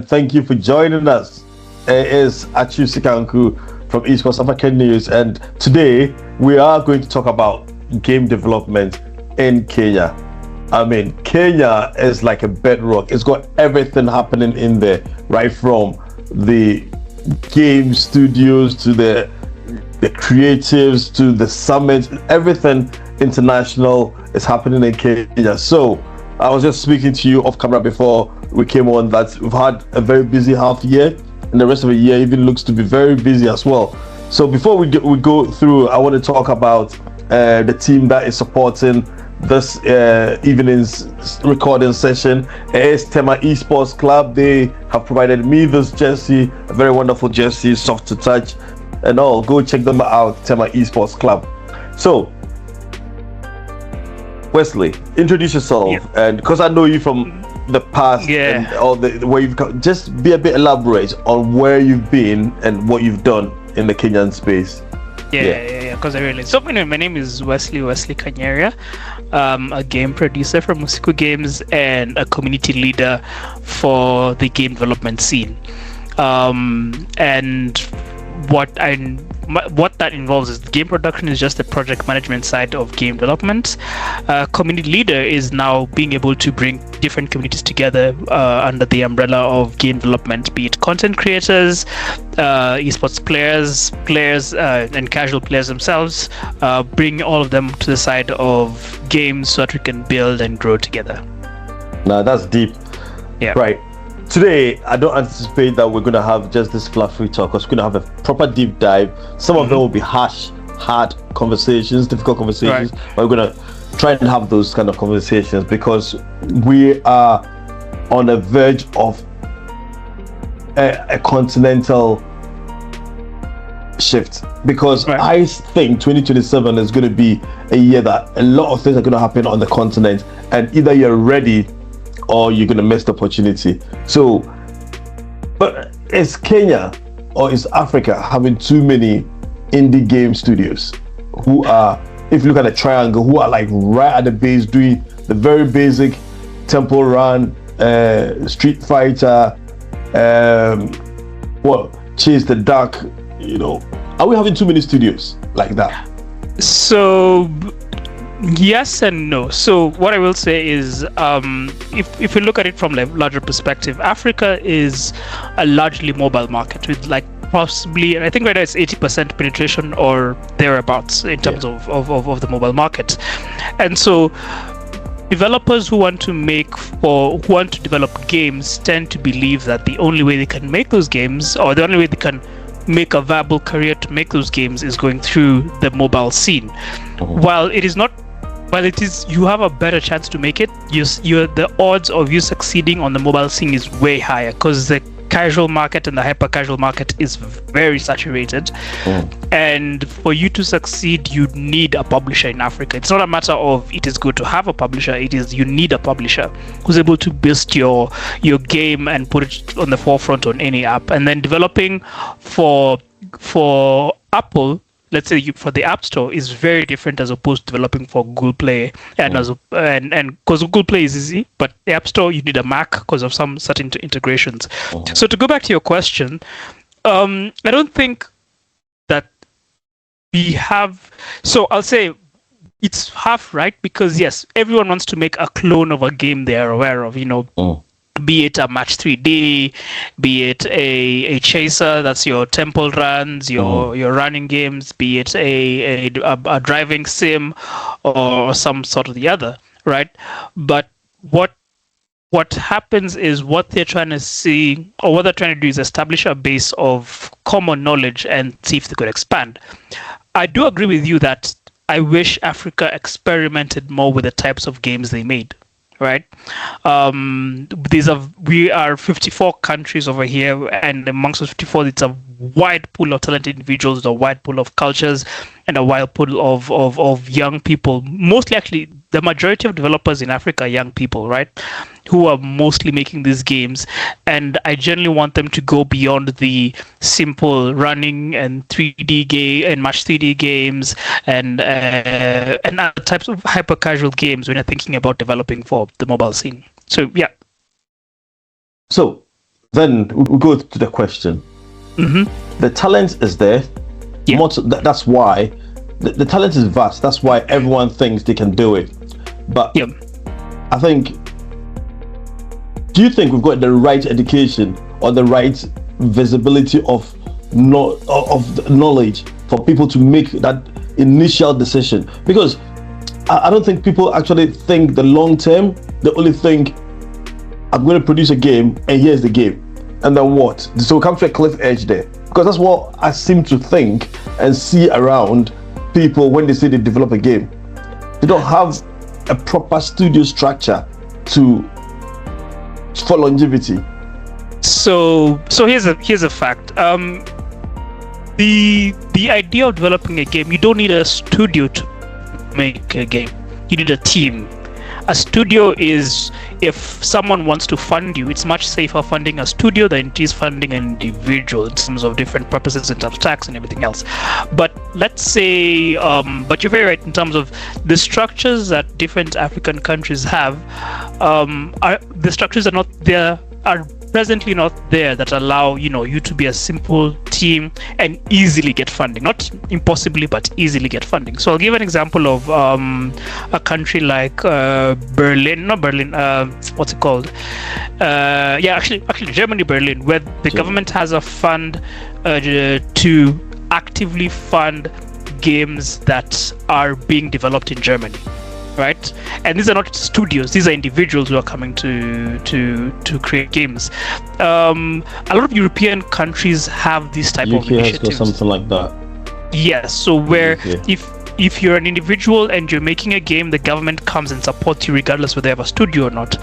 thank you for joining us. It is Achu Sikanku from Esports African News, and today we are going to talk about game development in Kenya. I mean, Kenya is like a bedrock. It's got everything happening in there, right from the game studios to the creatives to the summit. Everything international is happening in Kenya. So I was just speaking to you off camera before we came on that we've had a very busy half year, and the rest of the year even looks to be very busy as well. So before we go through, I want to talk about the team that is supporting this evening's recording session. It is Tema Esports Club. They have provided me this jersey, a very wonderful jersey, soft to touch and all. Go check them out, Tema Esports Club. So Wesley, introduce yourself. Yeah. And because I know you from the past, Yeah. and all the where you've come, just be a bit elaborate on where you've been and what you've done in the Kenyan space. Yeah, because I really. So, my name is Wesley Kanyeria. A game producer from Mosco Games and a community leader for the game development scene. And what that involves is the game production is just the project management side of game development. Community leader is now being able to bring different communities together under the umbrella of game development, be it content creators, esports players, and casual players themselves. Bring all of them to the side of games so that we can build and grow together. Now that's deep. Yeah. Right. Today, I don't anticipate that we're going to have just this fluffy talk, because we're going to have a proper deep dive. Some of them will be hard conversations, difficult conversations. Right. But we're going to try and have those kind of conversations because we are on the verge of a continental shift. Because Right. I think 2027 is going to be a year that a lot of things are going to happen on the continent, and either you're ready or you're going to miss the opportunity. So, but is Kenya or is Africa having too many indie game studios who are, if you look at the triangle, who are like right at the base doing the very basic Temple Run, Street Fighter, Chase the Duck, are we having too many studios like that? So yes and no. So what I will say is, if you look at it from a larger perspective, Africa is a largely mobile market with like possibly, I think right now it's 80% penetration or thereabouts in terms of the mobile market. And so developers who want to develop games tend to believe that the only way they can make those games, or the only way they can make a viable career to make those games, is going through the mobile scene. While it is, you have a better chance to make it. The odds of you succeeding on the mobile scene is way higher because the casual market and the hyper casual market is very saturated. And for you to succeed, you need a publisher in Africa. It's not a matter of it is good to have a publisher. It is you need a publisher who's able to boost your game and put it on the forefront on any app. And then developing for Apple, let's say for the App Store, is very different as opposed to developing for Google Play, and because Google Play is easy, but the App Store you need a Mac because of some certain integrations. So to go back to your question, I don't think that we have. So I'll say it's half right, because yes, everyone wants to make a clone of a game they are aware of. Be it a Match 3D, be it a chaser, that's your temple runs, your running games, be it a driving sim or some sort of the other, right? But what happens is what they're trying to see, or what they're trying to do, is establish a base of common knowledge and see if they could expand. I do agree with you that I wish Africa experimented more with the types of games they made. Right, we are 54 countries over here, and amongst those 54, it's a wide pool of talented individuals, a wide pool of cultures, and a wide pool of young people. Mostly, actually, the majority of developers in Africa are young people, right, who are mostly making these games. And I generally want them to go beyond the simple running and 3D game and Match 3D games and other types of hyper casual games when you're thinking about developing for the mobile scene. So yeah. So then we go to the question. The talent is there. Yeah. That's why the talent is vast. That's why everyone thinks they can do it. But Yeah. I think, do you think we've got the right education or the right visibility of knowledge for people to make that initial decision? Because I don't think people actually think the long term. They only think, I'm going to produce a game and here's the game, and then what? So come to a cliff edge there, because that's what I seem to think and see around people when they say they develop a game. They don't have a proper studio structure for longevity. So here's a fact. The idea of developing a game, you don't need a studio to make a game. You need a team. A studio is, if someone wants to fund you, it's much safer funding a studio than it is funding an individual in terms of different purposes, in terms of tax and everything else. But let's say, but you're very right in terms of the structures that different African countries have. The structures are presently not there that allow you to be a simple team and easily get funding. Not impossibly, but easily get funding. So I'll give an example of a country like Berlin, not Berlin. What's it called? Actually, Germany, Berlin, where the government has a fund to actively fund games that are being developed in Germany. Right, and these are not studios; these are individuals who are coming to create games. A lot of European countries have this type of initiatives. UK has got something like that. Yes, so where if you're an individual and you're making a game, the government comes and supports you regardless whether they have a studio or not.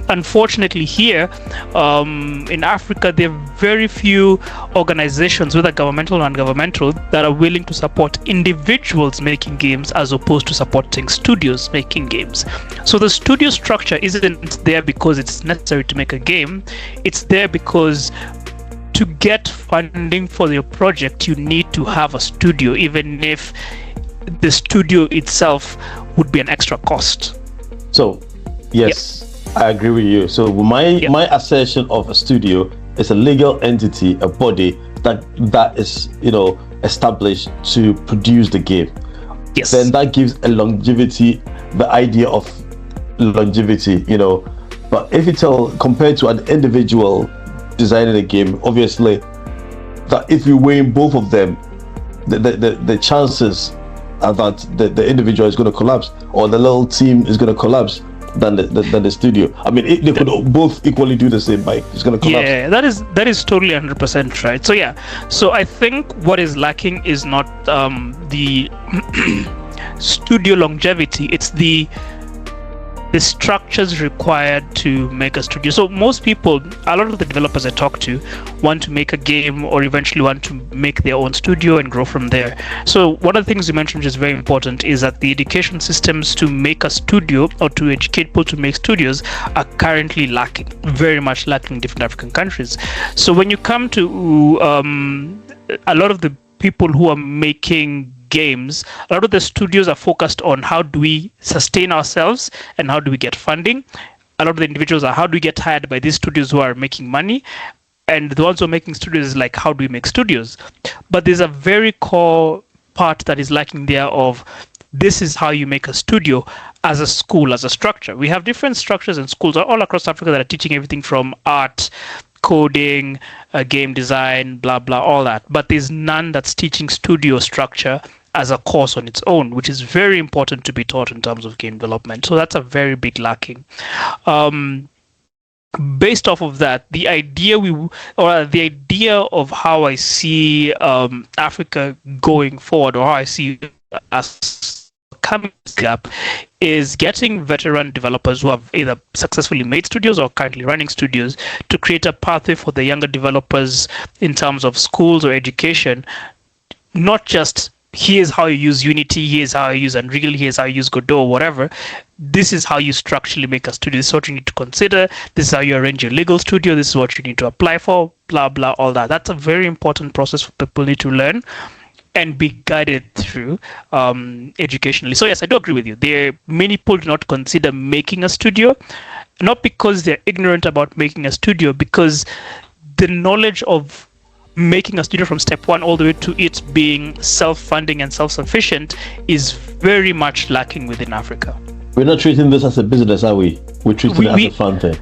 Unfortunately, here in Africa, there are very few organizations, whether governmental or non-governmental, that are willing to support individuals making games as opposed to supporting studios making games. So the studio structure isn't there because it's necessary to make a game. It's there because to get funding for your project, you need to have a studio, even if the studio itself would be an extra cost. So yes, I agree with you. So my assertion of a studio is a legal entity, a body that is established to produce the game. Yes. Then that gives a longevity, the idea of longevity, But if you compared to an individual designing a game, obviously that if you weigh both of them, the chances are that the individual is going to collapse, or the little team is going to collapse than the studio. I mean, they could both equally do the same, but it's going to collapse. Yeah, that is totally 100% right. So I think what is lacking is not the studio longevity, it's the structures required to make a studio. So most people, a lot of the developers I talk to, want to make a game or eventually want to make their own studio and grow from there. So one of the things you mentioned, which is very important, is that the education systems to make a studio or to educate people to make studios are currently lacking, very much lacking in different African countries. So when you come to a lot of the people who are making games, a lot of the studios are focused on how do we sustain ourselves and how do we get funding. A lot of the individuals are how do we get hired by these studios who are making money, and the ones who are making studios is like how do we make studios. But there's a very core part that is lacking there of this is how you make a studio as a school, as a structure. We have different structures and schools all across Africa that are teaching everything from art, coding, game design, blah blah, all that, but there's none that's teaching studio structure as a course on its own, which is very important to be taught in terms of game development. So that's a very big lacking. Based off of that, the idea of how I see Africa going forward, or how I see us coming gap, is getting veteran developers who have either successfully made studios or currently running studios to create a pathway for the younger developers in terms of schools or education, not just here's how you use Unity, here's how you use Unreal, here's how you use Godot, whatever. This is how you structurally make a studio. This is what you need to consider. This is how you arrange your legal studio. This is what you need to apply for, blah, blah, all that. That's a very important process for people need to learn and be guided through educationally. So yes, I do agree with you. Many people do not consider making a studio, not because they're ignorant about making a studio, because the knowledge of making a studio from step one all the way to it being self-funding and self-sufficient is very much lacking within Africa. We're not treating this as a business, are we? We're treating it as a fun thing.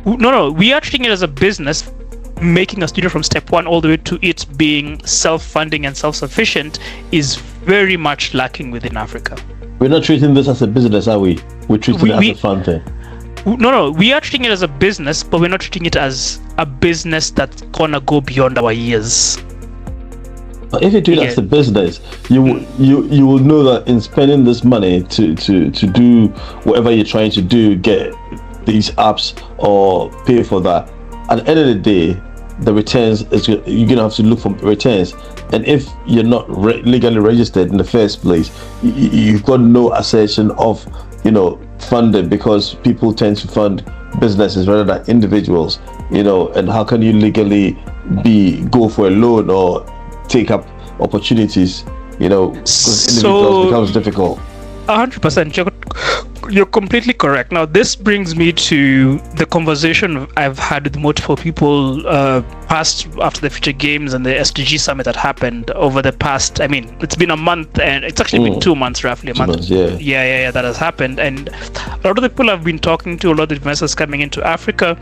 No, we are treating it as a business. Making a studio from step one all the way to it being self-funding and self-sufficient is very much lacking within Africa. We're not treating this as a business, are we? We're treating it as a fun thing. No, we are treating it as a business, but we're not treating it as a business that's gonna go beyond our years. But if you do it as a business, you will know that in spending this money to do whatever you're trying to do, get these apps or pay for that, at the end of the day, the returns you're gonna have to look for returns. And if you're not legally registered in the first place, you've got no assertion of funding, because people tend to fund businesses rather than individuals. And how can you legally go for a loan or take up opportunities? Because individuals becomes difficult. 100%. You're completely correct. Now, this brings me to the conversation I've had with multiple people after the Future Games and the SDG Summit that happened over the past, it's been a month, and it's actually been 2 months, roughly a month. 2 months, yeah, that has happened. And a lot of the people I've been talking to, a lot of the investors coming into Africa,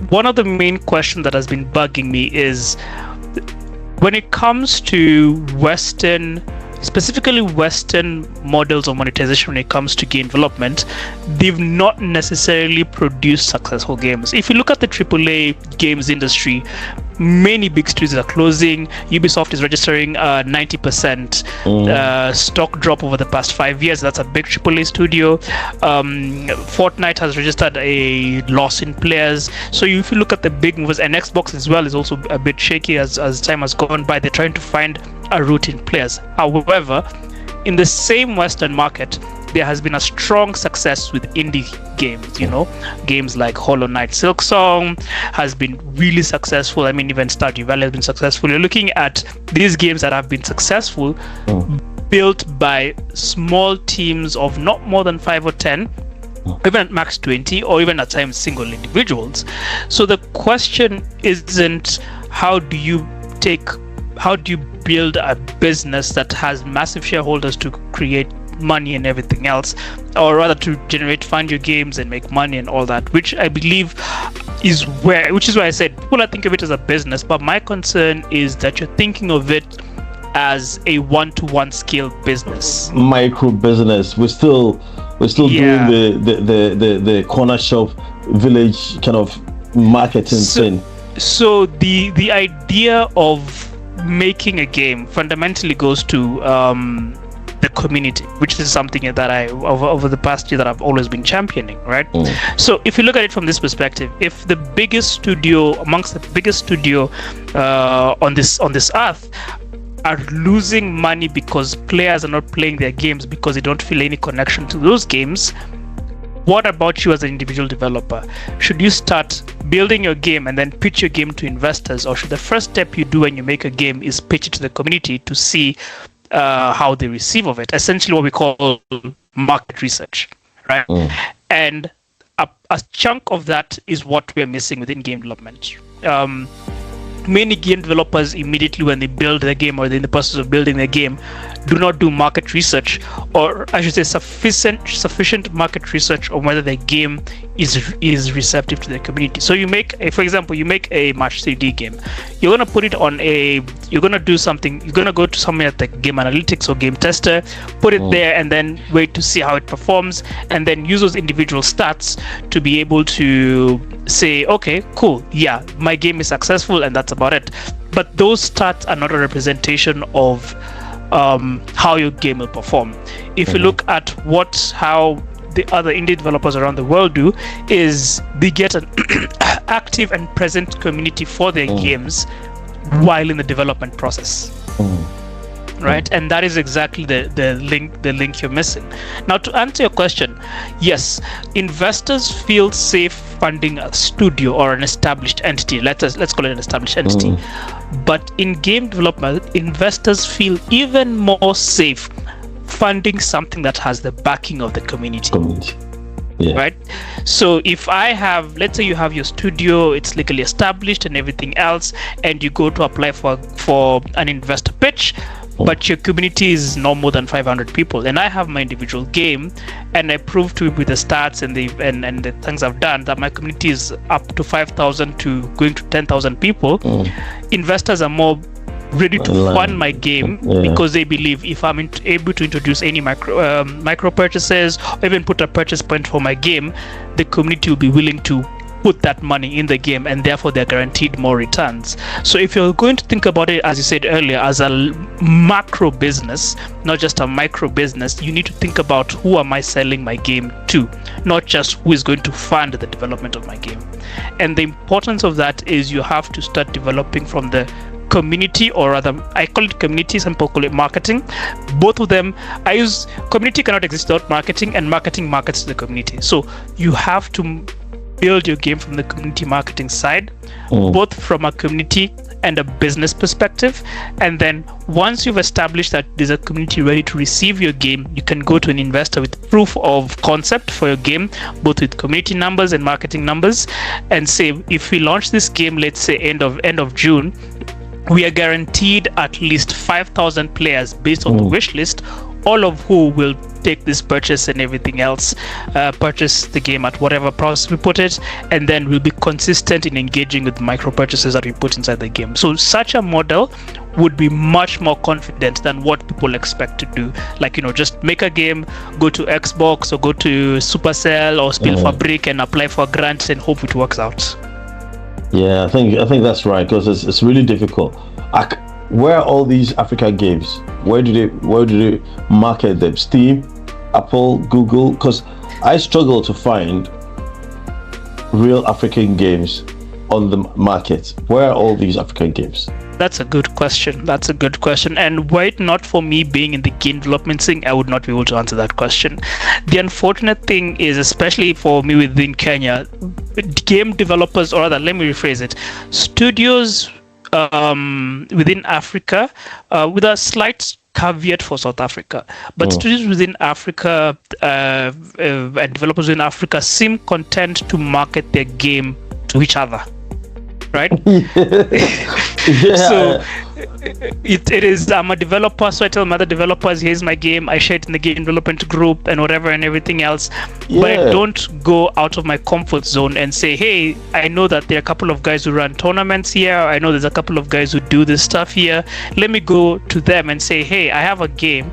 one of the main questions that has been bugging me is when it comes to specifically Western models of monetization, when it comes to game development, they've not necessarily produced successful games. If you look at the AAA games industry, many big studios are closing. Ubisoft is registering 90% stock drop over the past 5 years. That's a big AAA studio. Fortnite has registered a loss in players. So if you look at the big moves, and Xbox as well is also a bit shaky as time has gone by. They're trying to find a route in players. However, in the same Western market, there has been a strong success with indie games. Games like Hollow Knight, Silksong has been really successful. Even Stardew Valley has been successful. You're looking at these games that have been successful, built by small teams of not more than 5 or 10, even at max 20, or even at times single individuals. So the question isn't how do you build a business that has massive shareholders to create money and everything else, or rather to fund your games and make money and all that, which I believe is why I said people think of it as a business, but my concern is that you're thinking of it as a one-to-one scale business, micro business. We're still doing the corner shop village kind of marketing thing. So the idea of making a game fundamentally goes to the community, which is something that I over the past year that I've always been championing, right? So if you look at it from this perspective, if the biggest studio amongst the biggest studio on this earth are losing money because players are not playing their games because they don't feel any connection to those games, what about you as an individual developer? Should you start building your game and then pitch your game to investors, or should the first step you do when you make a game is pitch it to the community to see how they receive of it? Essentially what we call market research, right? And a chunk of that is what we're missing within game development. Many game developers immediately when they build their game or they're in the process of building their game do not do market research, or I should say sufficient market research on whether their game is receptive to the community. So you make a match 3D game. You're gonna put it on you're gonna do something. You're gonna go to somewhere at the game analytics or game tester, put it there, and then wait to see how it performs, and then use those individual stats to be able to say, okay, cool, yeah, my game is successful, and that's about it. But those stats are not a representation of how your game will perform. If you look at how the other indie developers around the world do, is they get an active and present community for their games while in the development process. Right, and that is exactly the link you're missing. Now, to answer your question, yes, investors feel safe funding a studio or an established entity. Let's call it an established entity. But in game development, investors feel even more safe funding something that has the backing of the community. Yeah. Right? So if I have, let's say you have your studio, it's legally established and everything else, and you go to apply for an investor pitch, but your community is no more than 500 people, and I have my individual game, and I prove to with the stats and the things I've done that my community is up to 5,000 to going to 10,000 people. Investors are more ready to fund my game because they believe if I'm able to introduce any micro purchases or even put a purchase point for my game, the community will be willing to put that money in the game, and therefore they're guaranteed more returns. So if you're going to think about it, as you said earlier, as a macro business, not just a micro business, you need to think about who am I selling my game to, not just who is going to fund the development of my game. And the importance of that is you have to start developing from the community, or rather I call it community, some people call it marketing. Both of them, I use community cannot exist without marketing, and marketing markets to the community. So you have to build your game from the community marketing side, both from a community and a business perspective. And then once you've established that there's a community ready to receive your game, you can go to an investor with proof of concept for your game, both with community numbers and marketing numbers, and say, if we launch this game, let's say end of June, we are guaranteed at least 5,000 players based on the wish list, all of who will take this purchase and everything else, purchase the game at whatever price we put it, and then we'll be consistent in engaging with micro purchases that we put inside the game. So such a model would be much more confident than what people expect to do. Like, just make a game, go to Xbox or go to Supercell or Spielfabrik and apply for grants and hope it works out. Yeah, I think that's right, because it's really difficult. Where are all these African games? Where do they market them? Steam, Apple, Google? Because I struggle to find real African games on the market. Where are all these African games? That's a good question. And were it not for me being in the game development thing, I would not be able to answer that question. The unfortunate thing is, especially for me within Kenya, game developers, or rather, let me rephrase it, studios within Africa, with a slight caveat for South Africa, but studios within Africa and developers within Africa seem content to market their game to each other. Right? So it is, I'm a developer, so I tell my other developers, here's my game, I share it in the game development group and whatever and everything else. But I don't go out of my comfort zone and say, hey, I know that there are a couple of guys who run tournaments here, I know there's a couple of guys who do this stuff here, let me go to them and say, hey, I have a game,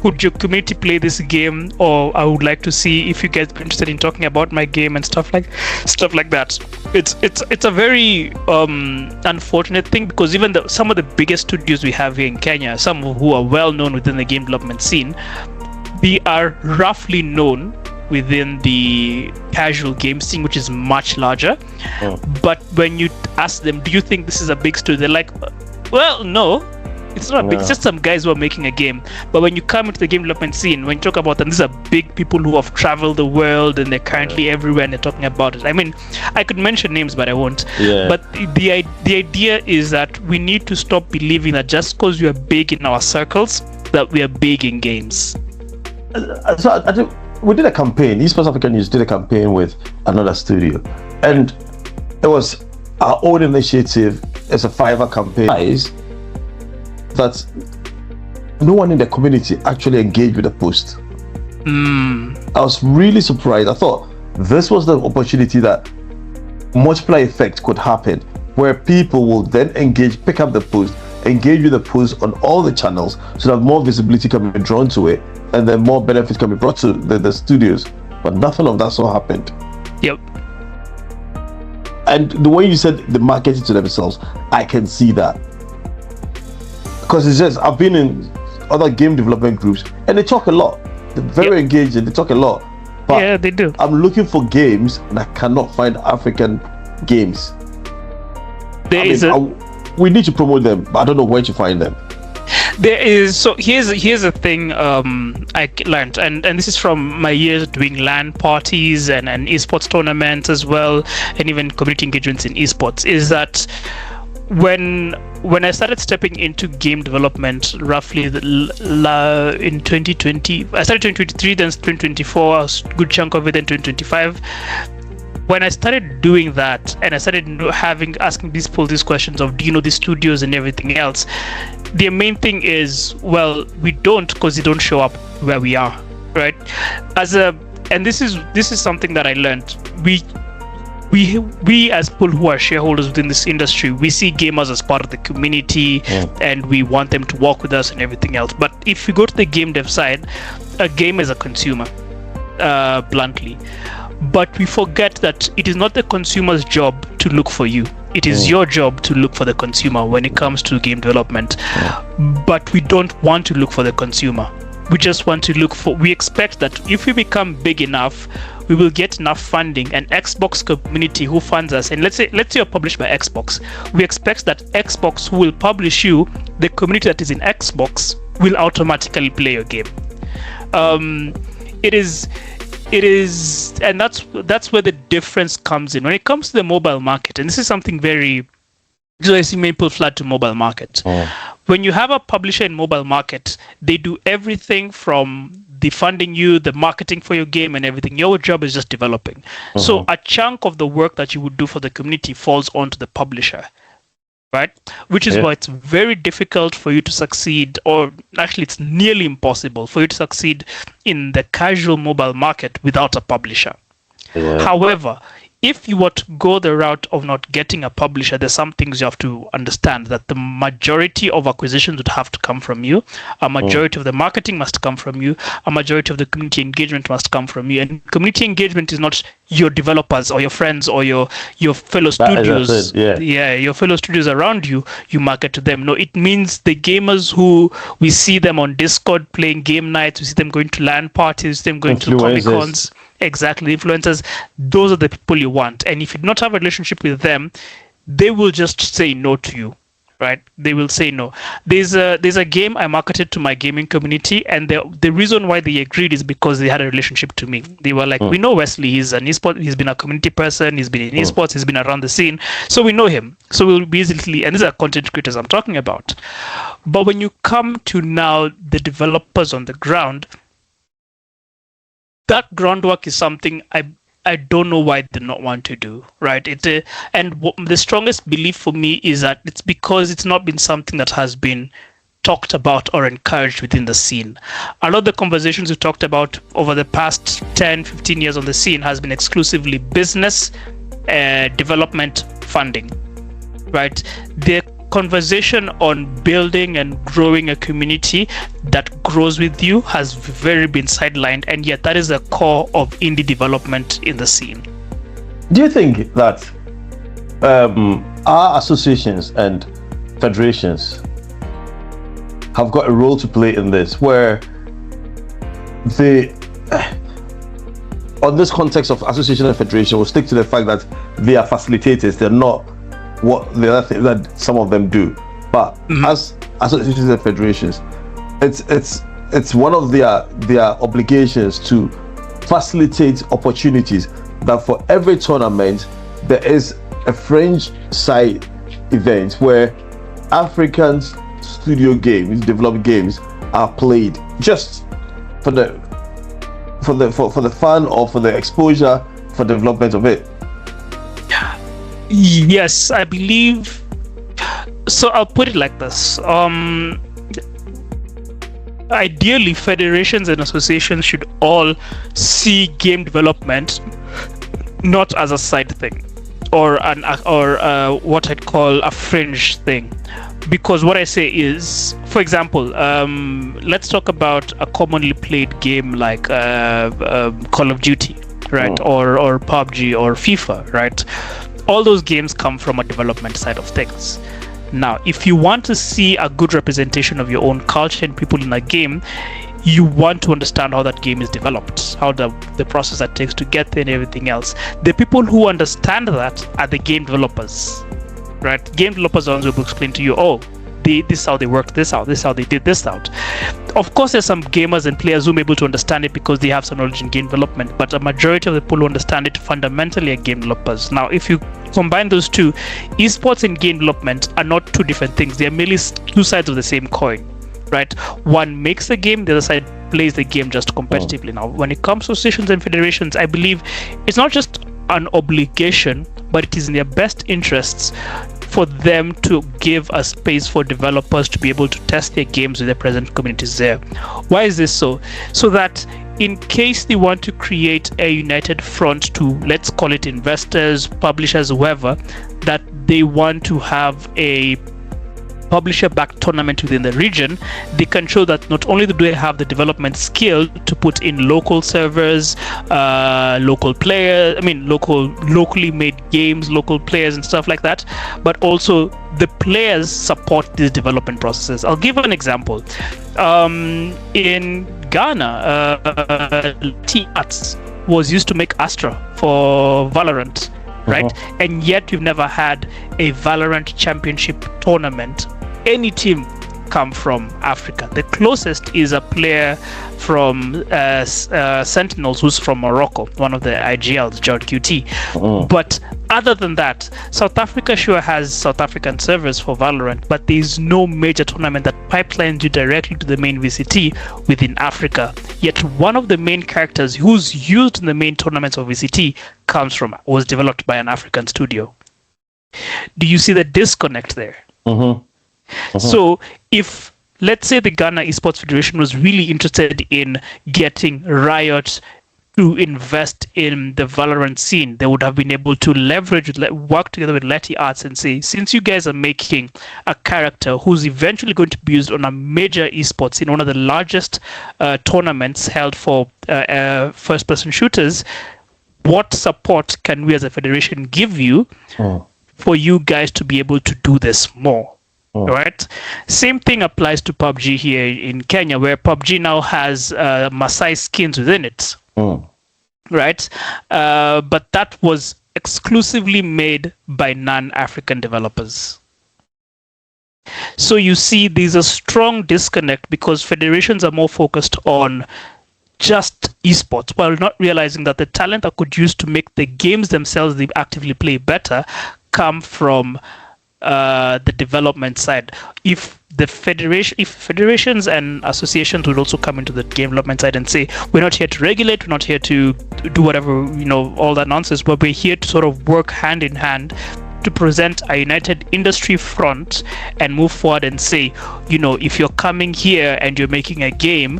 could your community play this game? Or I would like to see if you guys are interested in talking about my game and stuff like that. It's a very unfortunate thing, because even some of the biggest studios we have here in Kenya, some who are well known within the game development scene, they are roughly known within the casual game scene, which is much larger. But when you ask them, do you think this is a big studio? They're like, well, no. It's not big, it's just some guys who are making a game. But when you come into the game development scene, when you talk about them, these are big people who have traveled the world and they're currently everywhere and they're talking about it. I mean, I could mention names, but I won't. But the idea is that we need to stop believing that just because we are big in our circles, that we are big in games. So I think we did a campaign, Esports Africa News did a campaign with another studio, and it was our own initiative. It's a Fiverr campaign. That no one in the community actually engaged with the post. I was really surprised. I thought this was the opportunity that multiplier effect could happen, where people will then engage, pick up the post, engage with the post on all the channels, so that more visibility can be drawn to it, and then more benefits can be brought to the studios. But nothing of that sort happened. Yep. And the way you said the marketing to themselves, I can see that. Because it's just, I've been in other game development groups and they talk a lot. They're very engaged and they talk a lot. But yeah, they do. I'm looking for games and I cannot find African games. We need to promote them, but I don't know where to find them. There is, so here's a thing I learned, and this is from my years doing LAN parties and esports tournaments as well, and even community engagements in esports, is that when I started stepping into game development, roughly in 2020, I started 2023, then 2024, a good chunk of it, then 2025. When I started doing that, and I started asking people these questions of, do you know these studios and everything else, the main thing is, well, we don't, because they don't show up where we are, right? And this is something that I learned. We as people who are shareholders within this industry, we see gamers as part of the community, and we want them to work with us and everything else. But if you go to the game dev side, a game is a consumer, bluntly. But we forget that it is not the consumer's job to look for you. It is your job to look for the consumer when it comes to game development. But we don't want to look for the consumer. We just want to we expect that if we become big enough, we will get enough funding, and Xbox community who funds us, and let's say you're published by Xbox, we expect that Xbox, who will publish you, the community that is in Xbox, will automatically play your game. It is, and that's where the difference comes in when it comes to the mobile market. And this is something I see many people flood to mobile market. When you have a publisher in mobile market, they do everything from the funding you, the marketing for your game, and everything. Your job is just developing. So a chunk of the work that you would do for the community falls onto the publisher, right? Which is why it's very difficult for you to succeed, or actually it's nearly impossible for you to succeed in the casual mobile market without a publisher. However, if you were to go the route of not getting a publisher, there's some things you have to understand, that the majority of acquisitions would have to come from you, a majority of the marketing must come from you, a majority of the community engagement must come from you. And community engagement is not your developers or your friends or your fellow studios. Your fellow studios around you, you market to them. No, it means the gamers who we see them on Discord playing game nights, we see them going to LAN parties, we see them going to Comic Cons. Exactly, influencers. Those are the people you want. And if you do not have a relationship with them, they will just say no to you, right? They will say no. There's a game I marketed to my gaming community, and the reason why they agreed is because they had a relationship to me. They were like, we know Wesley, he's an esport, he's been a community person, he's been in esports, he's been around the scene, so we know him. So we'll be easily, and these are content creators I'm talking about. But when you come to now the developers on the ground, that groundwork is something I don't know why they not want to do, right? The strongest belief for me is that it's because it's not been something that has been talked about or encouraged within the scene. A lot of the conversations we've talked about over the past 10, 15 years on the scene has been exclusively business, development, funding, right? The conversation on building and growing a community that grows with you has very been sidelined, and yet that is the core of indie development in the scene. Do you think that our associations and federations have got a role to play in this, where on this context of association and federation, we'll stick to the fact that they are facilitators, they're not what the other thing that some of them do, but as associations and federations, it's one of their obligations to facilitate opportunities, that for every tournament there is a fringe side event where African studio games, developed games, are played just for the fun or for the exposure, for development of it. Yes, I believe so. I'll put it like this. Ideally, federations and associations should all see game development not as a side thing, or what I'd call a fringe thing. Because what I say is, for example, let's talk about a commonly played game like Call of Duty, right? Or PUBG or FIFA, right? All those games come from a development side of things. Now, if you want to see a good representation of your own culture and people in a game, you want to understand how that game is developed, how the process that takes to get there and everything else. The people who understand that are the game developers, right? Game developers will explain to you, oh, this is how they work this out, this is how they did this out. Of course, there's some gamers and players who are able to understand it because they have some knowledge in game development, but a majority of the people who understand it fundamentally are game developers. Now, if you combine those two, esports and game development are not two different things. They are merely two sides of the same coin, right? One makes the game, the other side plays the game just competitively. Now, when it comes to associations and federations, I believe it's not just an obligation, but it is in their best interests for them to give a space for developers to be able to test their games with their present communities there. Why is this so? So that in case they want to create a united front to, let's call it investors, publishers, whoever, that they want to have a publisher-backed tournament within the region, they can show that not only do they have the development skill to put in local servers, local players, locally made games, local players and stuff like that, but also the players support these development processes. I'll give an example. In Ghana, T-Arts was used to make Astra for Valorant, right? And yet we've never had a Valorant championship tournament. Any team come from Africa. The closest is a player from Sentinels who's from Morocco, one of the IGLs, Jord QT. But other than that, South Africa sure has South African servers for Valorant, but there's no major tournament that pipelines you directly to the main VCT within Africa. Yet one of the main characters who's used in the main tournaments of VCT was developed by an African studio. Do you see the disconnect there? So if, let's say, the Ghana Esports Federation was really interested in getting Riot to invest in the Valorant scene, they would have been able to work together with Letty Arts and say, since you guys are making a character who's eventually going to be used on a major esports in one of the largest tournaments held for first-person shooters, what support can we as a federation give you for you guys to be able to do this more? Right. Same thing applies to PUBG here in Kenya, where PUBG now has Maasai skins within it. Right. But that was exclusively made by non-African developers. So you see, there's a strong disconnect because federations are more focused on just esports, while not realizing that the talent that could use to make the games themselves they actively play better come from the development side. If federations and associations would also come into the game development side and say, we're not here to regulate, we're not here to do whatever, all that nonsense, but we're here to sort of work hand in hand to present a united industry front and move forward and say, if you're coming here and you're making a game,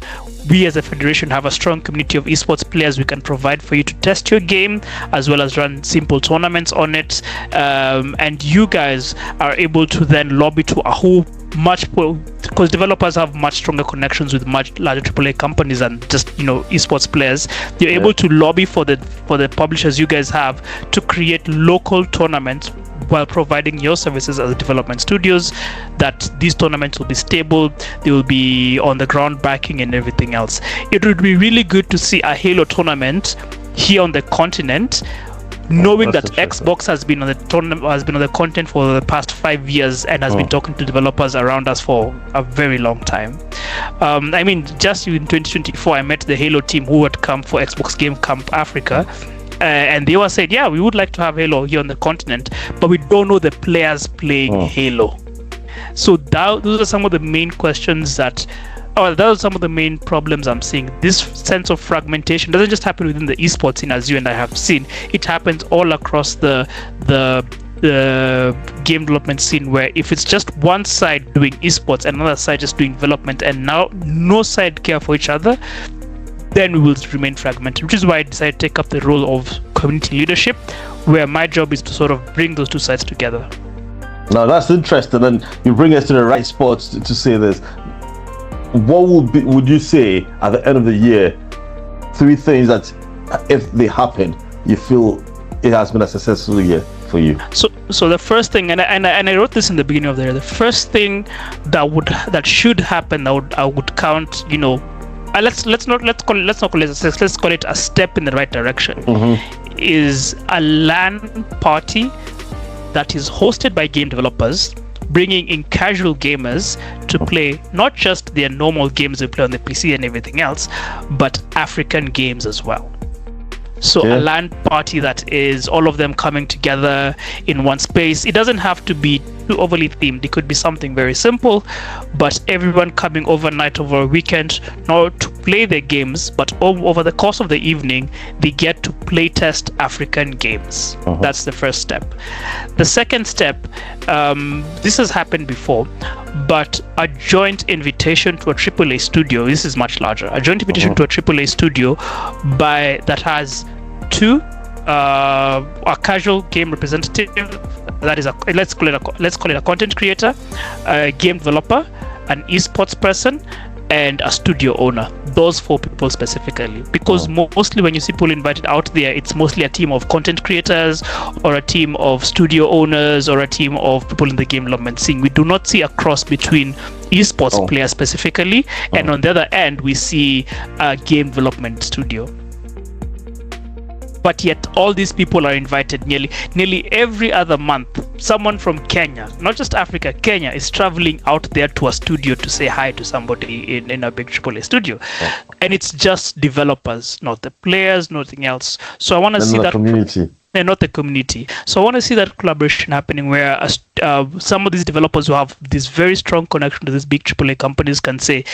we as a federation have a strong community of esports players we can provide for you to test your game, as well as run simple tournaments on it, and you guys are able to then lobby to a whole because developers have much stronger connections with much larger AAA companies than just esports players. You're able to lobby for the publishers you guys have to create local tournaments while providing your services as development studios, that these tournaments will be stable, they will be on the ground backing and everything else. It would be really good to see a Halo tournament here on the continent, knowing that Xbox has been on the content for the past 5 years and has been talking to developers around us for a very long time. Just in 2024, I met the Halo team who had come for Xbox Game Camp Africa. And they all said, yeah, we would like to have Halo here on the continent, but we don't know the players playing Halo. So those are some of the main questions those are some of the main problems I'm seeing. This sense of fragmentation doesn't just happen within the esports scene, as you and I have seen. It happens all across the game development scene, where if it's just one side doing esports and another side just doing development, and now no side care for each other, then we will remain fragmented, which is why I decided to take up the role of community leadership, where my job is to sort of bring those two sides together. Now that's interesting, and you bring us to the right spot to say this. What would you say at the end of the year, 3 things that if they happen, you feel it has been a successful year for you? So the first thing, and I wrote this in the beginning of the year, the first thing that should happen, I would count, let's call it a step in the right direction, is a LAN party that is hosted by game developers, bringing in casual gamers to play not just their normal games they play on the PC and everything else, but African games as well. So a LAN party that is all of them coming together in one space. It doesn't have to be too overly themed. It could be something very simple, but everyone coming overnight over a weekend, not to play their games, but over the course of the evening, they get to play test African games. That's the first step. The second step, this has happened before, but a joint invitation to a AAA studio. This is much larger. A joint invitation to a AAA studio that has a casual game representative, that is let's call it a content creator, a game developer, an esports person, and a studio owner. Those 4 people specifically, because mostly when you see people invited out there, it's mostly a team of content creators or a team of studio owners or a team of people in the game development scene. We do not see a cross between esports players specifically, and on the other end we see a game development studio. But yet all these people are invited nearly every other month. Someone from Kenya, not just Africa, Kenya, is traveling out there to a studio to say hi to somebody in a big AAA studio. And it's just developers, not the players, nothing else. So I want to see that community. And not the community. So I want to see that collaboration happening where some of these developers who have this very strong connection to these big AAA companies can say,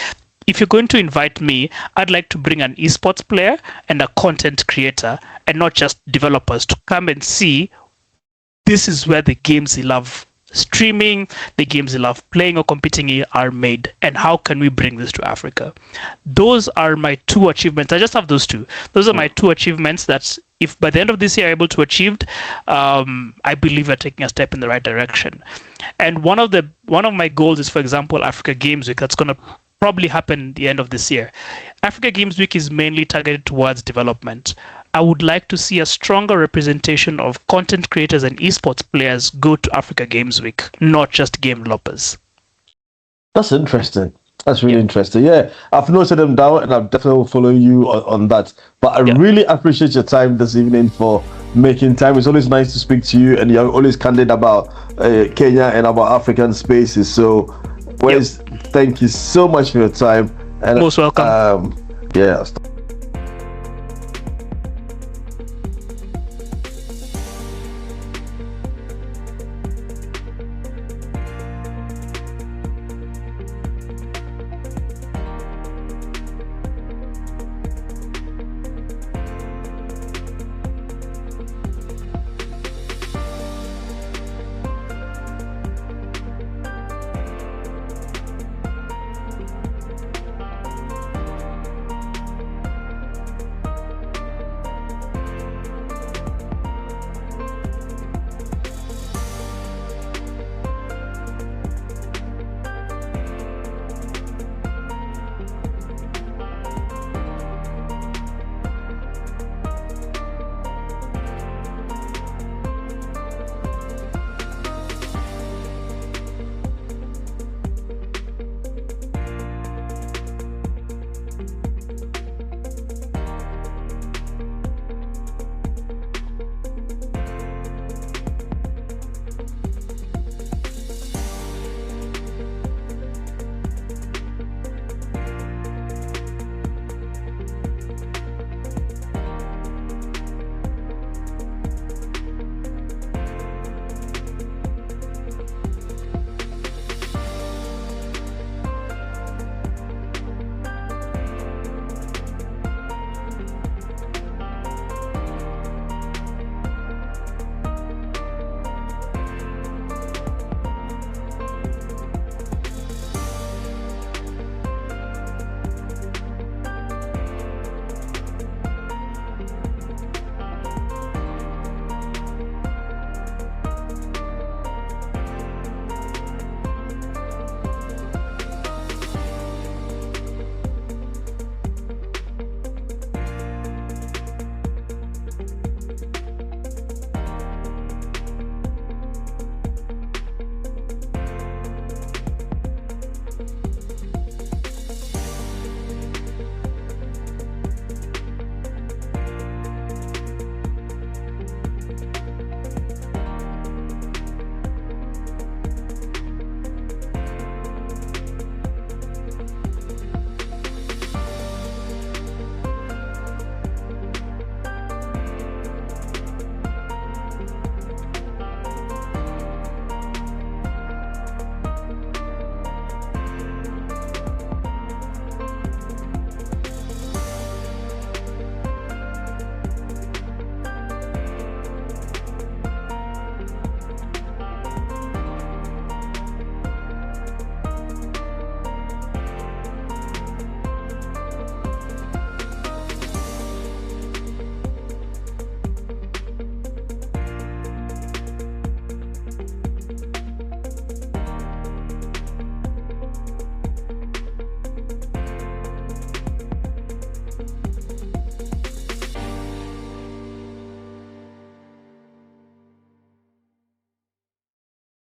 if you're going to invite me, I'd like to bring an esports player and a content creator, and not just developers, to come and see this is where the games they love streaming, the games they love playing or competing in are made, and how can we bring this to Africa? Those are my 2 achievements. I just have those 2. Those are my 2 achievements that if by the end of this year I'm able to achieve, I believe we're taking a step in the right direction. And one of my goals is, for example, Africa Games Week. That's going to probably happen the end of this year. Africa Games Week is mainly targeted towards development. I would like to see a stronger representation of content creators and esports players go to Africa Games Week, not just game developers. That's interesting. That's really interesting. Yeah, I've noted them down, and I'm definitely following you on that. But I really appreciate your time this evening for making time. It's always nice to speak to you, and you're always candid about Kenya and about African spaces. So, Wes, thank you so much for your time. And, most welcome. Yeah,